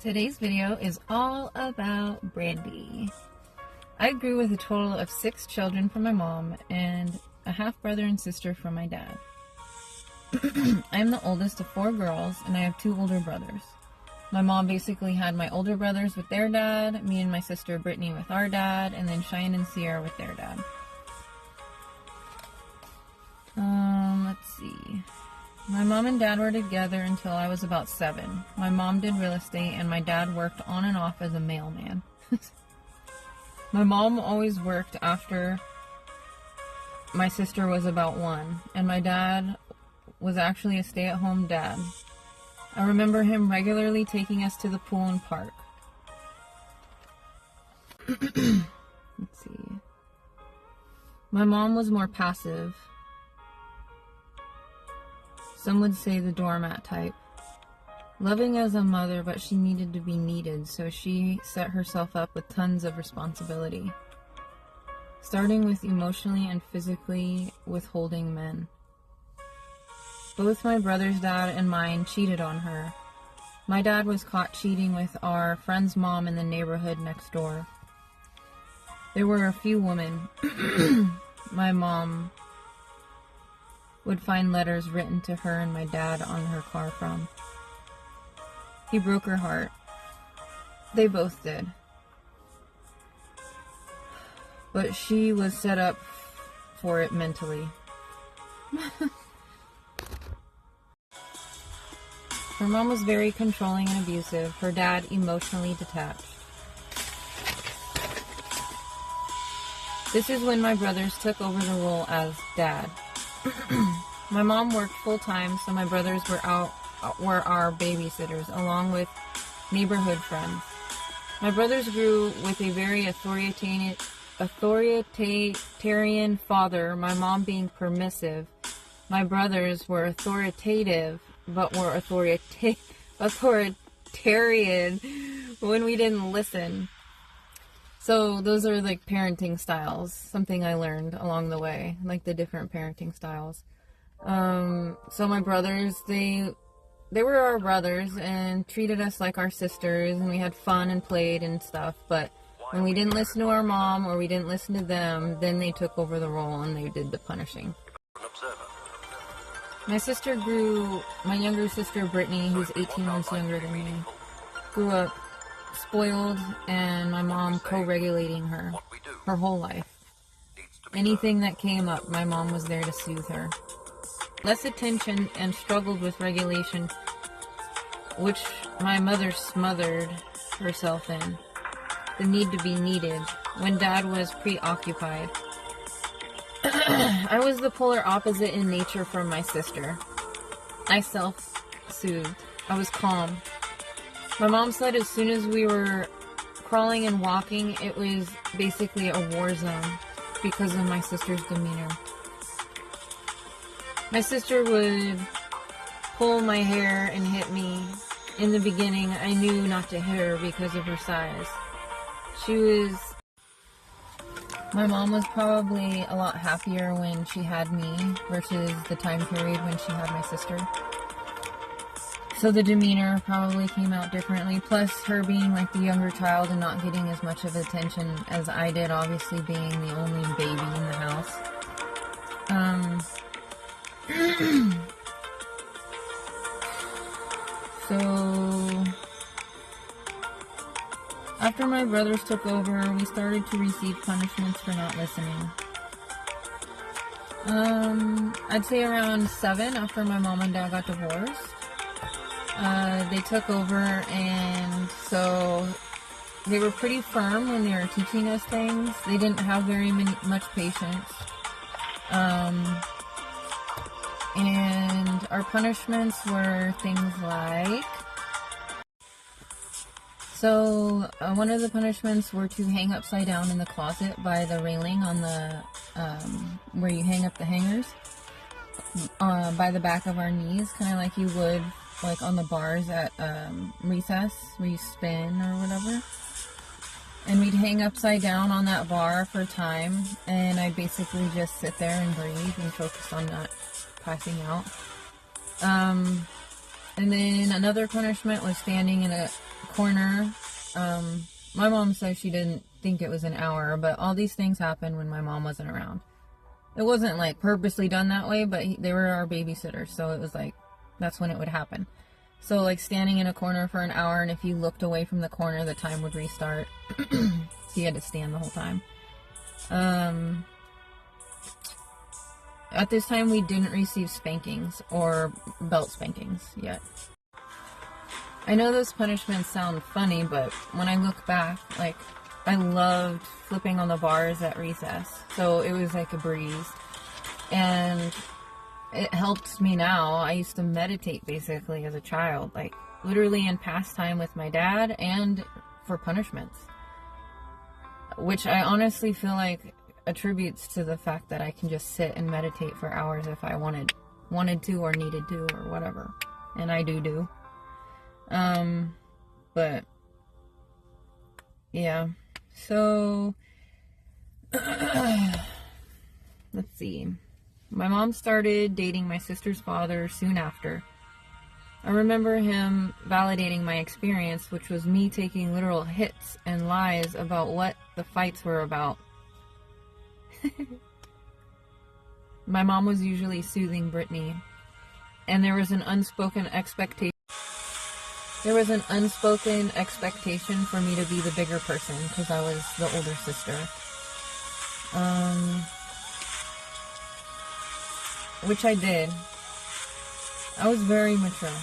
Today's video is all about Brandy. I grew with a total of 6 children from my mom and a half brother and sister from my dad. I am the oldest of 4 girls and I have 2 older brothers. My mom basically had my older brothers with their dad, me and my sister Brittany with our dad, and then Cheyenne and Sierra with their dad. Let's see. My mom and dad were together until I was about 7. My mom did real estate and my dad worked on and off as a mailman. My mom always worked after my sister was about 1, and my dad was actually a stay-at-home dad. I remember him regularly taking us to the pool and park. Let's see. My mom was more passive. Some would say the doormat type. Loving as a mother, but she needed to be needed, so she set herself up with tons of responsibility. Starting with emotionally and physically withholding men. Both my brother's dad and mine cheated on her. My dad was caught cheating with our friend's mom in the neighborhood next door. There were a few women my mom would find letters written to her and my dad on her car from. He broke her heart. They both did. But she was set up for it mentally. Her mom was very controlling and abusive. Her dad emotionally detached. This is when my brothers took over the role as dad. My mom worked full-time, so my brothers were our babysitters, along with neighborhood friends. My brothers grew with a very authoritarian father, my mom being permissive. My brothers were authoritative, but were authoritarian when we didn't listen. So those are like parenting styles, something I learned along the way, like the different parenting styles. So my brothers, they were our brothers and treated us like our sisters, and we had fun and played and stuff, but when we didn't listen to our mom or we didn't listen to them, then they took over the role and they did the punishing. My younger sister Brittany, who's 18 months younger than me, grew up spoiled, and my mom co-regulating her whole life. Anything that came up, my mom was there to soothe her. Less attention and struggled with regulation, which my mother smothered herself in. The need to be needed when dad was preoccupied. I was the polar opposite in nature from my sister. I self-soothed. I was calm. My mom said as soon as we were crawling and walking, it was basically a war zone because of my sister's demeanor. My sister would pull my hair and hit me. In the beginning, I knew not to hit her because of her size. My mom was probably a lot happier when she had me versus the time period when she had my sister. So the demeanor probably came out differently, plus her being like the younger child and not getting as much of attention as I did, obviously being the only baby in the house. So after my brothers took over, we started to receive punishments for not listening. I'd say around 7 after my mom and dad got divorced. They took over, and so they were pretty firm when they were teaching us things. They didn't have much patience. And our punishments were things like... So, one of the punishments were to hang upside down in the closet by the railing on the, where you hang up the hangers, by the back of our knees, kind of like you would like on the bars at recess where you spin or whatever. And we'd hang upside down on that bar for time, and I'd basically just sit there and breathe and focus on not passing out. And And then another punishment was standing in a corner. My mom says she didn't think it was an hour, but all these things happened when my mom wasn't around. It wasn't like purposely done that way, but they were our babysitters, so it was like that's when it would happen. So like standing in a corner for an hour, and if you looked away from the corner, the time would restart. So you had to stand the whole time. At this time, we didn't receive spankings or belt spankings yet. I know those punishments sound funny, but when I look back, like, I loved flipping on the bars at recess. So it was like a breeze. And it helped me now. I used to meditate basically as a child, like literally in pastime with my dad and for punishments. Which I honestly feel like attributes to the fact that I can just sit and meditate for hours if I wanted to or needed to or whatever. And I do. But yeah. So let's see. My mom started dating my sister's father soon after. I remember him validating my experience, which was me taking literal hits and lies about what the fights were about. My mom was usually soothing Brittany, and there was an unspoken expectation for me to be the bigger person because I was the older sister. Which I did. I was very mature.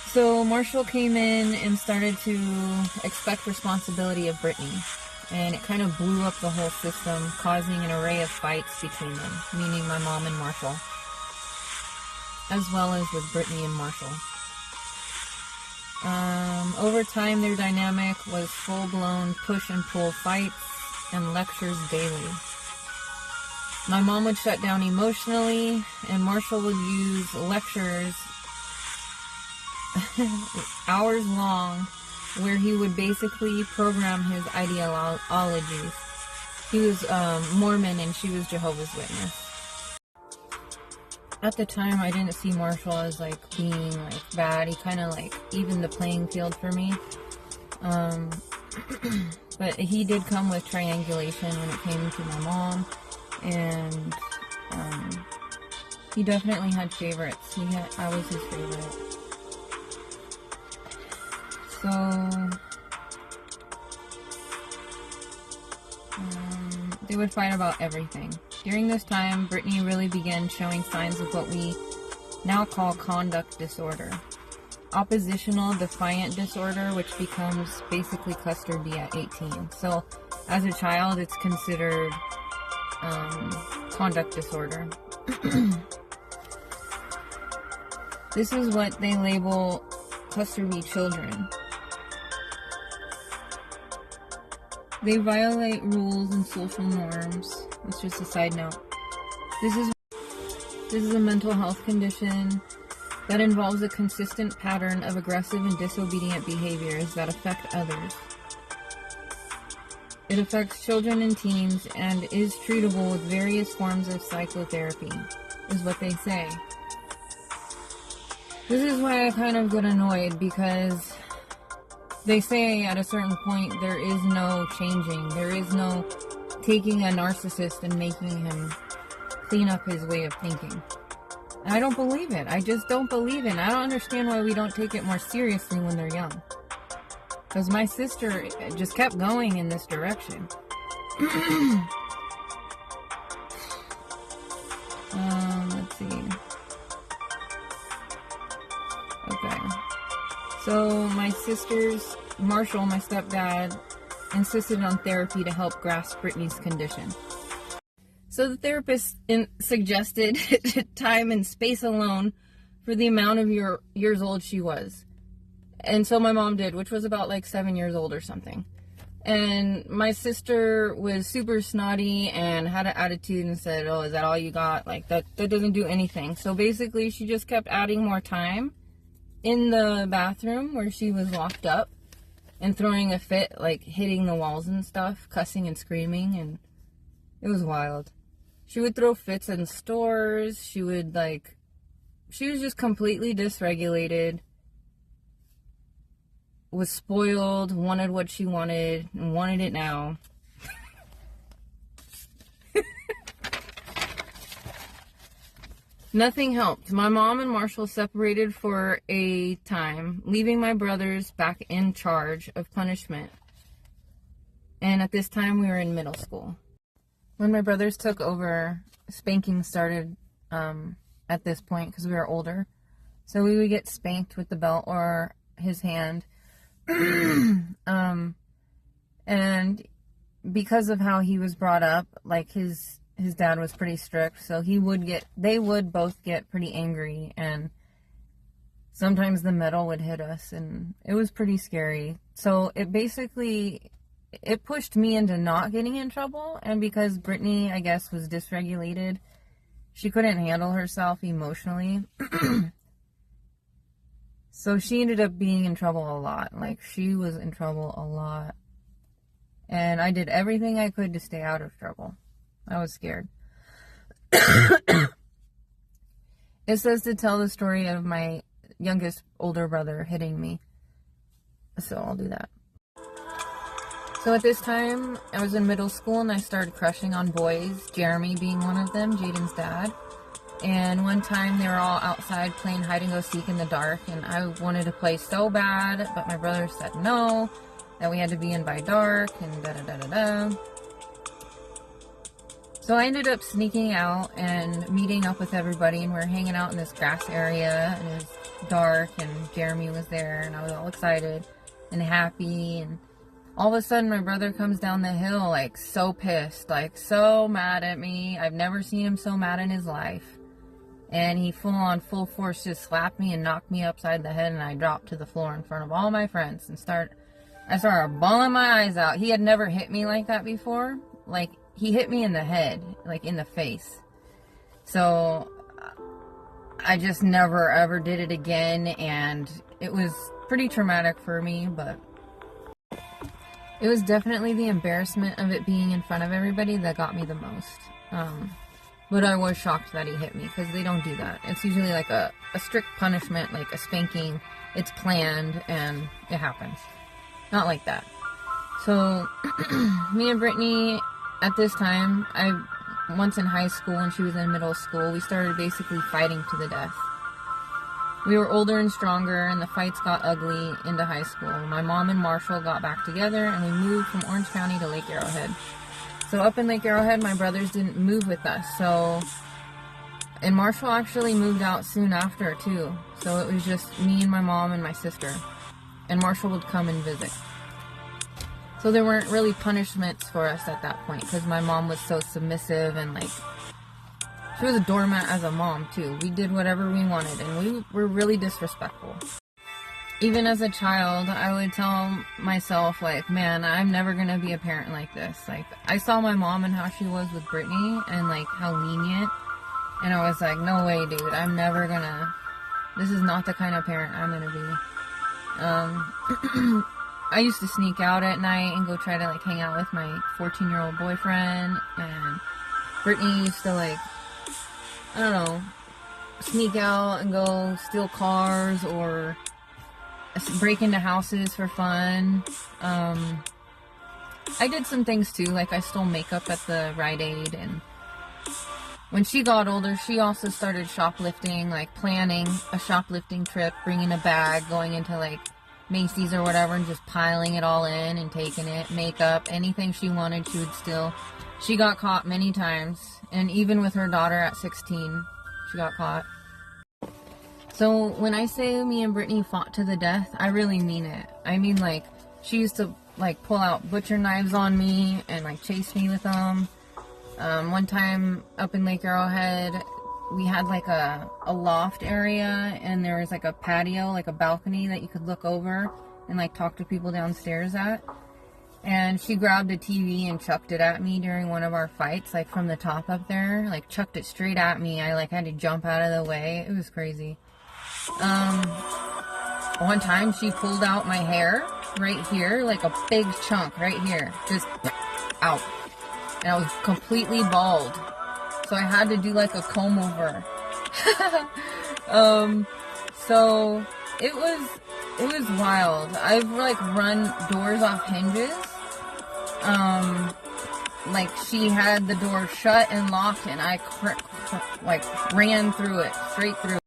So Marshall came in and started to expect responsibility of Brittany. And it kind of blew up the whole system, causing an array of fights between them, meaning my mom and Marshall, as well as with Brittany and Marshall. Over time, their dynamic was full-blown push and pull fights and lectures daily. My mom would shut down emotionally, and Marshall would use lectures hours long, where he would basically program his ideologies. He was Mormon and she was Jehovah's Witness. At the time, I didn't see Marshall as like being like bad. He kind of like evened the playing field for me. But he did come with triangulation when it came to my mom, and he definitely had favorites. I was his favorite. So, they would fight about everything. During this time, Brittany really began showing signs of what we now call conduct disorder. Oppositional defiant disorder, which becomes basically cluster B at 18. So, as a child, it's considered conduct disorder. This is what they label cluster B children. They violate rules and social norms. That's just a side note. This is a mental health condition that involves a consistent pattern of aggressive and disobedient behaviors that affect others. It affects children and teens and is treatable with various forms of psychotherapy, is what they say. This is why I kind of get annoyed, because they say at a certain point there is no changing. There is no taking a narcissist and making him clean up his way of thinking. I don't believe it. I just don't believe it. I don't understand why we don't take it more seriously when they're young. Because my sister just kept going in this direction. Let's see. Okay. So my sister's, Marshall, my stepdad, insisted on therapy to help grasp Brittany's condition. So the therapist suggested time and space alone for the amount of years old she was. And so my mom did, which was about like 7 years old or something. And my sister was super snotty and had an attitude and said, oh, is that all you got? Like, that doesn't do anything. So basically, she just kept adding more time in the bathroom where she was locked up and throwing a fit, like hitting the walls and stuff, cussing and screaming, and it was wild. She would throw fits in stores. She would, like, she was just completely dysregulated, was spoiled, wanted what she wanted, and wanted it now. Nothing helped. My mom and Marshall separated for a time, leaving my brothers back in charge of punishment. And at this time, we were in middle school. When my brothers took over, spanking started at this point because we were older. So we would get spanked with the belt or his hand. And because of how he was brought up, like his dad was pretty strict, so they would both get pretty angry, and sometimes the metal would hit us, and it was pretty scary. So it pushed me into not getting in trouble, and because Brittany, I guess, was dysregulated, she couldn't handle herself emotionally. So she ended up being in trouble a lot. Like, she was in trouble a lot. And I did everything I could to stay out of trouble. I was scared. It says to tell the story of my youngest older brother hitting me. So I'll do that. So at this time, I was in middle school and I started crushing on boys, Jeremy being one of them, Jaden's dad. And one time they were all outside playing hide and go seek in the dark, and I wanted to play so bad, but my brother said no, that we had to be in by dark, and da-da-da-da-da. So I ended up sneaking out and meeting up with everybody, and we were hanging out in this grass area, and it was dark, and Jeremy was there, and I was all excited and happy, and all of a sudden my brother comes down the hill, like, so pissed, like, so mad at me. I've never seen him so mad in his life. And he full force just slapped me and knocked me upside the head, and I dropped to the floor in front of all my friends and I started bawling my eyes out. He had never hit me like that before. Like, he hit me in the head, like in the face. So I just never ever did it again, and it was pretty traumatic for me, but it was definitely the embarrassment of it being in front of everybody that got me the most. But I was shocked that he hit me, because they don't do that. It's usually like a strict punishment, like a spanking. It's planned, and it happens. Not like that. So, me and Brittany, at this time, once in high school and she was in middle school, we started basically fighting to the death. We were older and stronger, and the fights got ugly into high school. My mom and Marshall got back together, and we moved from Orange County to Lake Arrowhead. So up in Lake Arrowhead, my brothers didn't move with us. And Marshall actually moved out soon after, too. So it was just me and my mom and my sister. And Marshall would come and visit. So there weren't really punishments for us at that point, because my mom was so submissive, and, like, she was a doormat as a mom, too. We did whatever we wanted, and we were really disrespectful. Even as a child, I would tell myself, like, man, I'm never going to be a parent like this. Like, I saw my mom and how she was with Brittany, and, like, how lenient. And I was like, no way, dude. I'm never going to... This is not the kind of parent I'm going to be. I used to sneak out at night and go try to, like, hang out with my 14-year-old boyfriend. And Brittany used to, like, I don't know, sneak out and go steal cars or break into houses for fun. I did some things too, like I stole makeup at the Rite Aid, and when she got older, she also started shoplifting, like planning a shoplifting trip, bringing a bag, going into like Macy's or whatever, and just piling it all in and taking it, makeup, anything she wanted, she would steal. She got caught many times, and even with her daughter at 16, she got caught. So when I say me and Brittany fought to the death, I really mean it. I mean, like, she used to, like, pull out butcher knives on me and, like, chase me with them. One time up in Lake Arrowhead, we had, like, a loft area, and there was, like, a patio, like a balcony that you could look over and, like, talk to people downstairs at. And she grabbed a TV and chucked it at me during one of our fights, like, from the top up there. Like, chucked it straight at me. I, like, had to jump out of the way. It was crazy. One time she pulled out my hair right here, like a big chunk right here, just out, and I was completely bald, so I had to do like a comb over. So it was wild. I've like run doors off hinges. Like she had the door shut and locked, and I ran through it, straight through.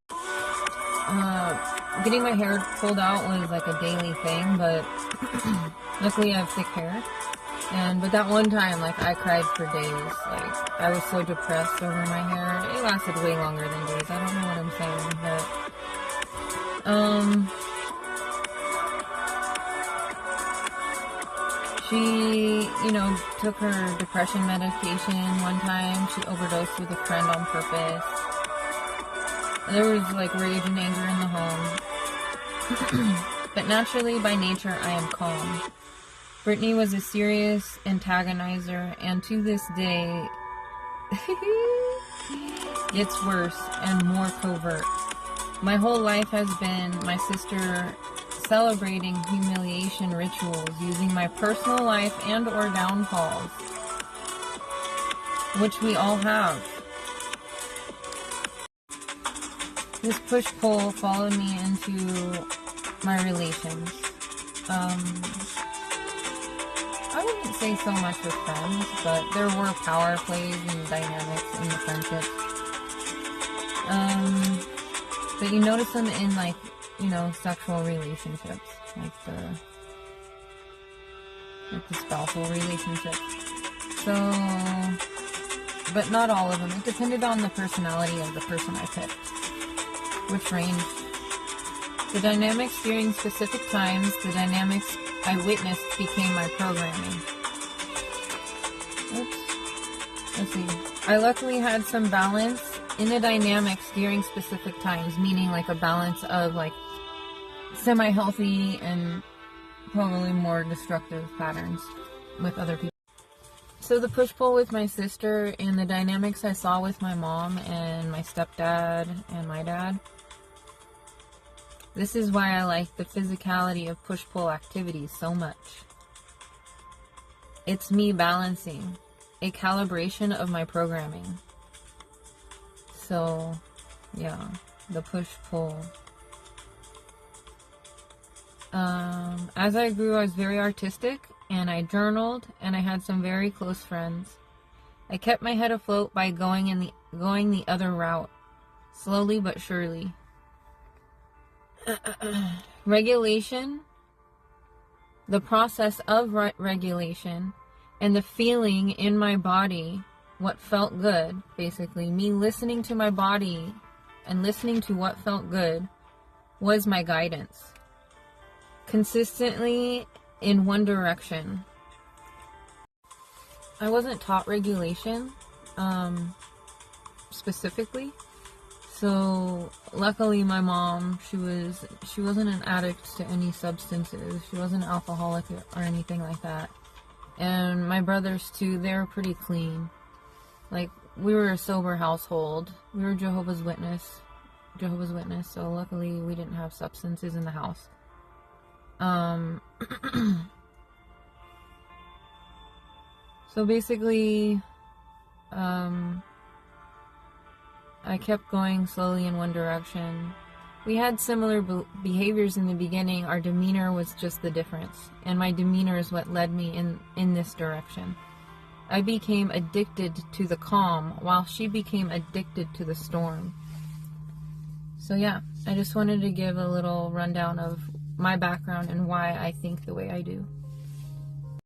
Getting my hair pulled out was like a daily thing, but luckily I have thick hair. But that one time, like, I cried for days. Like, I was so depressed over my hair. It lasted way longer than days. I don't know what I'm saying, but she, took her depression medication one time. She overdosed with a friend on purpose. There was like rage and anger in the home. But naturally, by nature, I am calm. Brittany was a serious antagonizer, and to this day, gets worse and more covert. My whole life has been my sister celebrating humiliation rituals using my personal life and or downfalls, which we all have. This push-pull followed me into my relations. I wouldn't say so much with friends, but there were power plays and dynamics in the friendships. But you notice them in, like, sexual relationships, like the spousal relationships. So, but not all of them. It depended on the personality of the person I picked, which ranged. The dynamics during specific times, the dynamics I witnessed became my programming. Oops. Let's see. I luckily had some balance in the dynamics during specific times, meaning like a balance of like semi-healthy and probably more destructive patterns with other people. So the push-pull with my sister and the dynamics I saw with my mom and my stepdad and my dad. This is why I like the physicality of push-pull activities so much. It's me balancing, a calibration of my programming. So, yeah, the push-pull. As I grew, I was very artistic, and I journaled, and I had some very close friends. I kept my head afloat by going the other route, slowly but surely. Regulation, the process of regulation, and the feeling in my body, what felt good, basically, me listening to my body and listening to what felt good, was my guidance. Consistently in one direction. I wasn't taught regulation, specifically. So luckily my mom, she wasn't an addict to any substances. She wasn't an alcoholic or anything like that. And my brothers too, they were pretty clean. Like, we were a sober household. We were Jehovah's Witness, so luckily we didn't have substances in the house. So basically, I kept going slowly in one direction. We had similar behaviors in the beginning. Our demeanor was just the difference. And my demeanor is what led me in this direction. I became addicted to the calm, while she became addicted to the storm. So yeah, I just wanted to give a little rundown of my background and why I think the way I do.